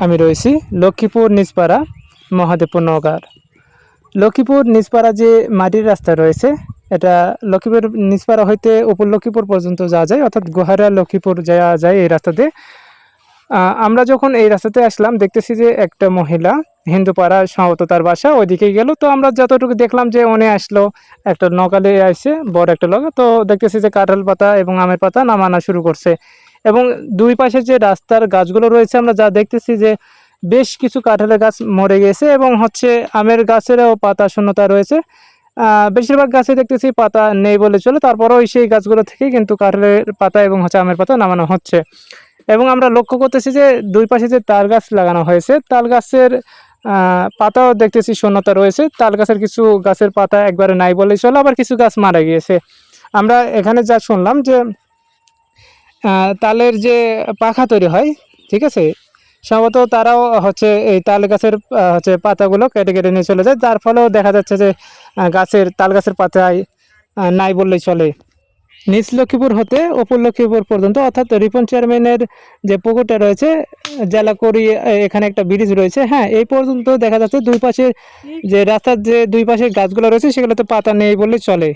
আমি রয়েছি লক্ষ্মীপুর নিচপাড়া মহাদেবপুর নওগাঁর। লক্ষ্মীপুর নিচপাড়া যে মাটির রাস্তা রয়েছে, এটা লক্ষ্মীপুর নিচপাড়া হইতে উপর লক্ষ্মীপুর পর্যন্ত যাওয়া যায়, অর্থাৎ গোহারা লক্ষ্মীপুর যাওয়া যায় এই রাস্তাতে। আমরা যখন এই রাস্তাতে আসলাম দেখতেছি যে একটা মহিলা হিন্দু পাড়া সম্ভবত তার বাসা ওইদিকে গেল। তো আমরা যতটুকু দেখলাম যে উনি আসলো একটা নৌকালে আসছে বড় একটা লগে, তো দেখতেছি যে কাঁঠাল পাতা এবং আমের পাতা নামানো শুরু করছে। এবং দুই পাশে যে রাস্তার গাছগুলো রয়েছে আমরা যা দেখতেছি যে বেশ কিছু কাঁঠালের গাছ মরে গেছে এবং আমের গাছেরও পাতা শূন্যতা রয়েছে। বেশিরভাগ গাছে দেখতেছি পাতা নেই বলে চলে, তারপরেও সেই গাছগুলো থেকে কিন্তু কাঁঠালের পাতা এবং আমের পাতা নামানো হচ্ছে। এবং আমরা লক্ষ্য করতেছি যে দুই পাশে যে তাল গাছ লাগানো হয়েছে, তাল গাছের পাতাও দেখতেছি শূন্যতা রয়েছে। তাল গাছের কিছু গাছের পাতা একবারে নাই বলেই চলে, আবার কিছু গাছ মারা গিয়েছে। আমরা এখানে যা শুনলাম যে তালের যে পাখা তৈরি হয়, ঠিক আছে, সম্ভবত তারাও এই তাল গাছের পাতাগুলো কেটে কেটে নিয়ে চলে যায়, যার ফলেও দেখা যাচ্ছে যে তাল গাছের পাতায় নাই বললেই চলে। নিচ লক্ষ্মীপুর হতে উপর লক্ষ্মীপুর পর্যন্ত, অর্থাৎ রিপন চেয়ারম্যানের যে পুকুরটা রয়েছে, জেলাকড়ি, এখানে একটা ব্রিজ রয়েছে, হ্যাঁ, এই পর্যন্ত দেখা যাচ্ছে দুই পাশে যে রাস্তার যে দুই পাশে গাছগুলো রয়েছে সেগুলোতে পাতা নেই বললেই চলে।